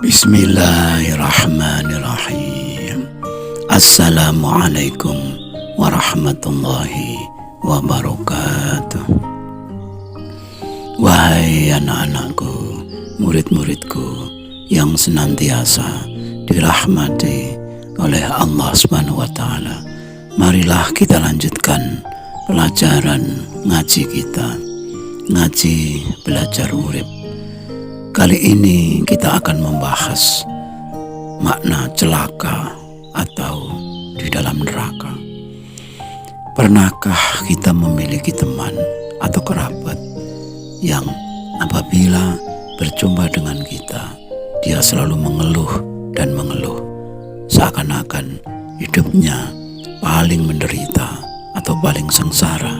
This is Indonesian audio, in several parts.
Bismillahirrahmanirrahim. Assalamualaikum warahmatullahi wabarakatuh. Wahai anak-anakku, murid-muridku yang senantiasa dirahmati oleh Allah Subhanahu wa Ta'ala, marilah kita lanjutkan pelajaran ngaji kita, ngaji belajar urip. Kali ini kita akan membahas makna celaka atau di dalam neraka. Pernahkah kita memiliki teman atau kerabat yang apabila berjumpa dengan kita, dia selalu mengeluh dan mengeluh, seakan-akan hidupnya paling menderita atau paling sengsara?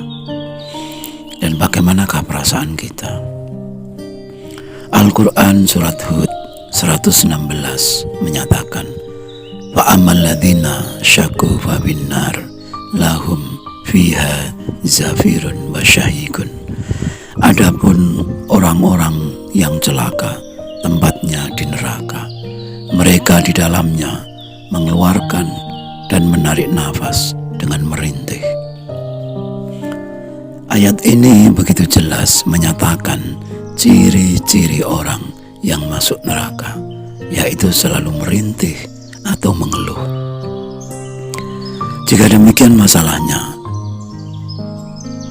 Dan bagaimanakah perasaan kita? Al-Quran Surat Hud 116 menyatakan, فَأَمَّا الَّذِينَ شَكُوا فَبِالنَّارِ لَهُمْ فِيهَا زَفِيرٌ وَشَهِيقٌ. Adapun orang-orang yang celaka, tempatnya di neraka. Mereka di dalamnya mengeluarkan dan menarik nafas dengan merintih. Ayat ini begitu jelas menyatakan ciri-ciri orang yang masuk neraka, yaitu selalu merintih atau mengeluh. Jika demikian masalahnya,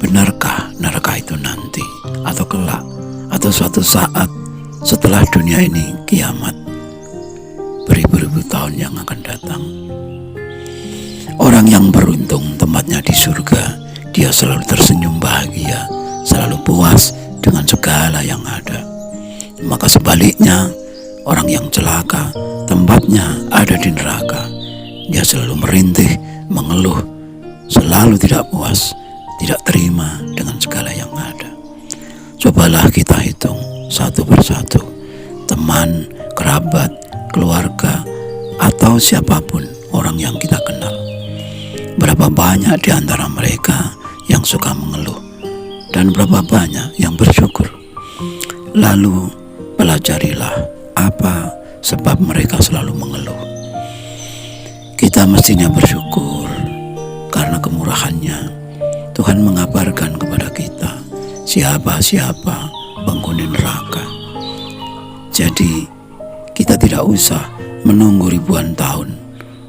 benarkah neraka itu nanti atau kelak atau suatu saat setelah dunia ini kiamat, beribu-ribu tahun yang akan datang? Orang yang beruntung tempatnya di surga, dia selalu tersenyum bahagia, selalu puas dengan segala yang ada. Maka sebaliknya, orang yang celaka tempatnya ada di neraka. Dia selalu merintih, mengeluh, selalu tidak puas, tidak terima dengan segala yang ada. Cobalah kita hitung satu persatu, teman, kerabat, keluarga, atau siapapun orang yang kita kenal. Berapa banyak di antara mereka yang suka mengeluh, dan berapa banyak yang bersyukur? Lalu pelajarilah apa sebab mereka selalu mengeluh. Kita mestinya bersyukur karena kemurahannya. Tuhan mengabarkan kepada kita siapa-siapa penghuni neraka. Jadi kita tidak usah menunggu ribuan tahun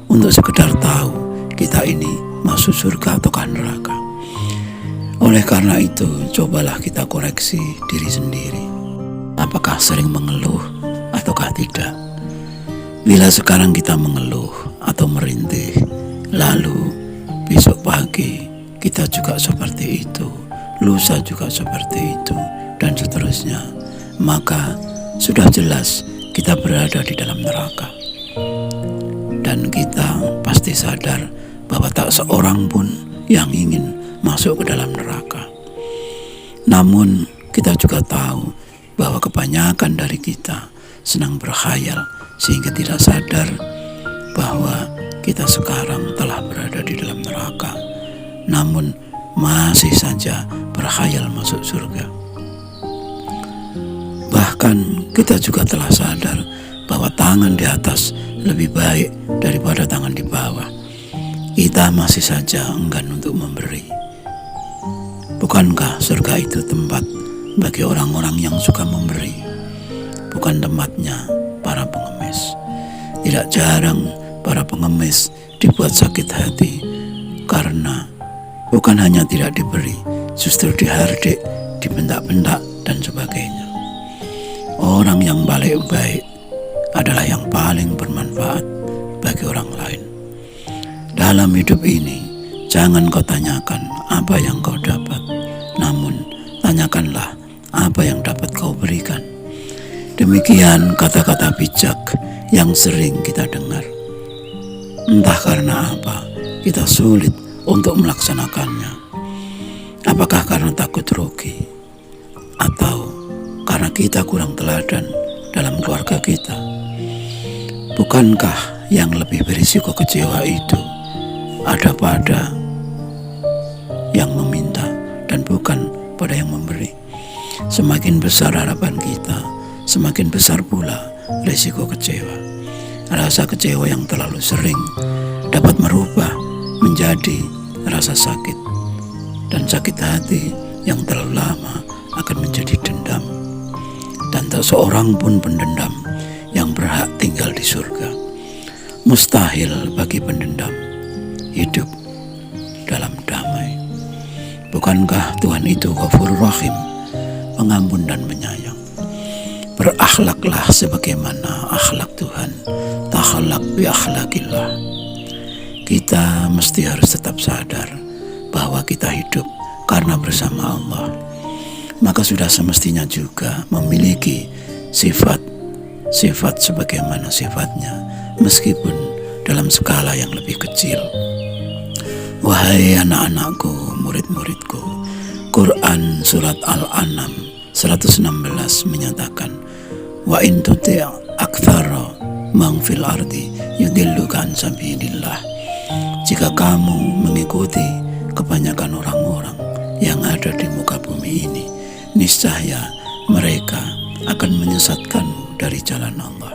untuk sekedar tahu kita ini masuk surga ataukah neraka. Oleh karena itu, cobalah kita koreksi diri sendiri. Apakah sering mengeluh ataukah tidak? Bila sekarang kita mengeluh atau merintih, lalu besok pagi kita juga seperti itu, lusa juga seperti itu, dan seterusnya, maka sudah jelas kita berada di dalam neraka. Dan kita pasti sadar bahwa tak seorang pun yang ingin masuk ke dalam neraka. Namun kita juga tahu bahwa kebanyakan dari kita senang berkhayal sehingga tidak sadar bahwa kita sekarang telah berada di dalam neraka, namun masih saja berkhayal masuk surga. Bahkan kita juga telah sadar bahwa tangan di atas lebih baik daripada tangan di bawah. Kita masih saja enggan untuk memberi. Bukankah surga itu tempat bagi orang-orang yang suka memberi, bukan tempatnya para pengemis? Tidak jarang para pengemis dibuat sakit hati karena bukan hanya tidak diberi, justru dihardik, dibentak-bentak, dan sebagainya. Orang yang baik adalah yang paling bermanfaat bagi orang lain. Dalam hidup ini, jangan kau tanyakan apa yang kau dapat, namun tanyakanlah apa yang dapat kau berikan. Demikian kata-kata bijak yang sering kita dengar. Entah karena apa kita sulit untuk melaksanakannya. Apakah karena takut rugi, atau karena kita kurang teladan dalam keluarga kita? Bukankah yang lebih berisiko kecewa itu ada pada yang meminta dan bukan pada yang memberi? Semakin besar harapan kita, semakin besar pula risiko kecewa. Rasa kecewa yang terlalu sering dapat merubah menjadi rasa sakit, dan sakit hati yang terlalu lama akan menjadi dendam. Dan tak seorang pun pendendam yang berhak tinggal di surga. Mustahil bagi pendendam hidup dalam damai. Bukankah Tuhan itu Ghafurur Rahim, pengampun dan penyayang? Berakhlaklah sebagaimana akhlak Tuhan. Takhalak bi akhlakillah. Kita mesti harus tetap sadar bahwa kita hidup karena bersama Allah. Maka sudah semestinya juga memiliki sifat sebagaimana sifatnya, meskipun dalam skala yang lebih kecil. Wahai anak-anakku, murid-muridku, Quran surat Al-An'am 116 menyatakan, wa in tuti' aktsara man fil ardi yudilluka an sabilillah. Jika kamu mengikuti kebanyakan orang-orang yang ada di muka bumi ini, niscaya mereka akan menyesatkanmu dari jalan Allah.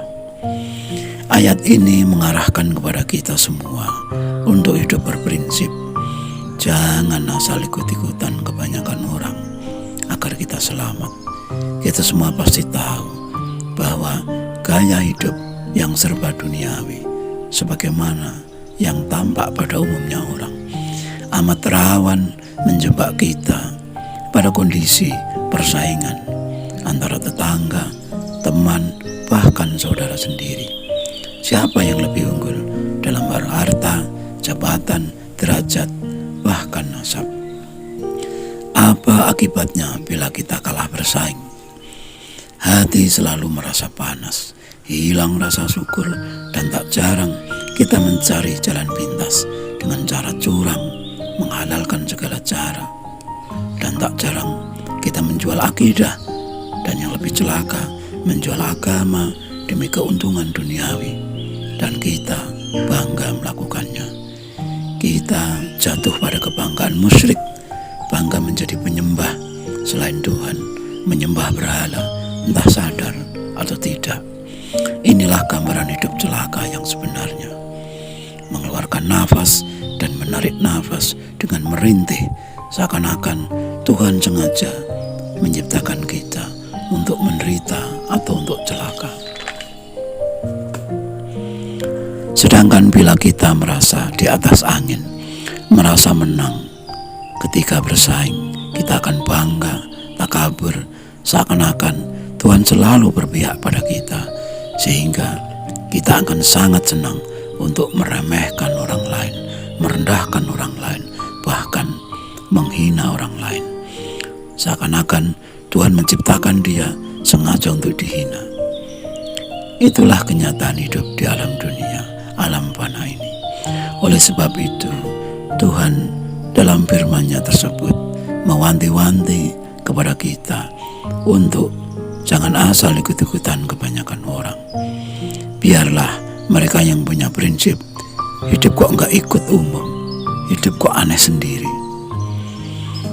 Ayat ini mengarahkan kepada kita semua untuk hidup berprinsip. Jangan asal ikut-ikutan kebanyakan orang agar kita selamat. Kita semua pasti tahu bahwa gaya hidup yang serba duniawi, sebagaimana yang tampak pada umumnya orang, amat rawan menjebak kita pada kondisi persaingan antara tetangga, teman, bahkan saudara sendiri. Siapa yang lebih unggul dalam harta, jabatan, derajat, bahkan nasab? Apa akibatnya bila kita kalah bersaing? Hati selalu merasa panas, hilang rasa syukur, dan tak jarang kita mencari jalan pintas dengan cara curang, menghalalkan segala cara. Dan tak jarang kita menjual akidah, dan yang lebih celaka, menjual agama demi keuntungan duniawi. Dan kita bangga melakukannya. Kita jatuh pada kebanggaan musyrik, bangga menjadi penyembah selain Tuhan, menyembah berhala, entah sadar atau tidak. Inilah gambaran hidup celaka yang sebenarnya. Mengeluarkan nafas dan menarik nafas dengan merintih, seakan-akan Tuhan sengaja menciptakan kita untuk menderita atau untuk celaka. Sedangkan bila kita merasa di atas angin, merasa menang ketika bersaing, kita akan bangga, takabur, seakan-akan Tuhan selalu berpihak pada kita, sehingga kita akan sangat senang untuk meremehkan orang lain, merendahkan orang lain, bahkan menghina orang lain. Seakan-akan Tuhan menciptakan dia sengaja untuk dihina. Itulah kenyataan hidup di alam dunia, alam fana ini. Oleh sebab itu, Tuhan dalam firman-Nya tersebut mewanti-wanti kepada kita untuk jangan asal ikut-ikutan kebanyakan orang. Biarlah mereka yang punya prinsip, hidup kok enggak ikut umum, hidup kok aneh sendiri.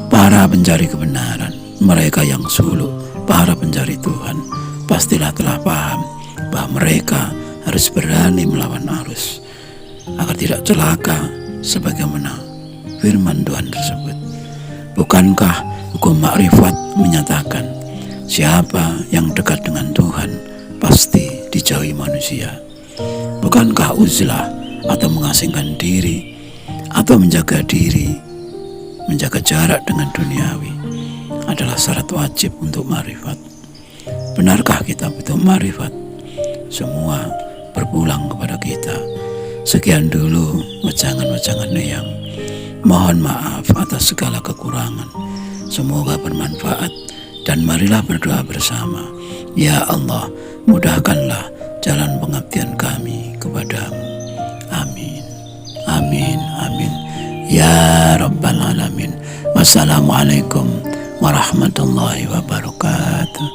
Para pencari kebenaran, mereka yang suluk, para pencari Tuhan, pastilah telah paham bahwa mereka harus berani melawan arus agar tidak celaka sebagaimana firman Tuhan tersebut. Bukankah hukum makrifat menyatakan siapa yang dekat dengan Tuhan pasti dijauhi manusia? Bukankah uzlah atau mengasingkan diri atau menjaga diri, menjaga jarak dengan duniawi adalah syarat wajib untuk makrifat? Benarkah kita butuh makrifat? Semua berpulang kepada kita. Sekian dulu wejangan-wejangan yang mohon maaf atas segala kekurangan. Semoga bermanfaat dan marilah berdoa bersama. Ya Allah, mudahkanlah jalan pengabdian kami kepadamu. Amin. Amin. Amin. Ya Rabbal Alamin. Wassalamualaikum warahmatullahi wabarakatuh.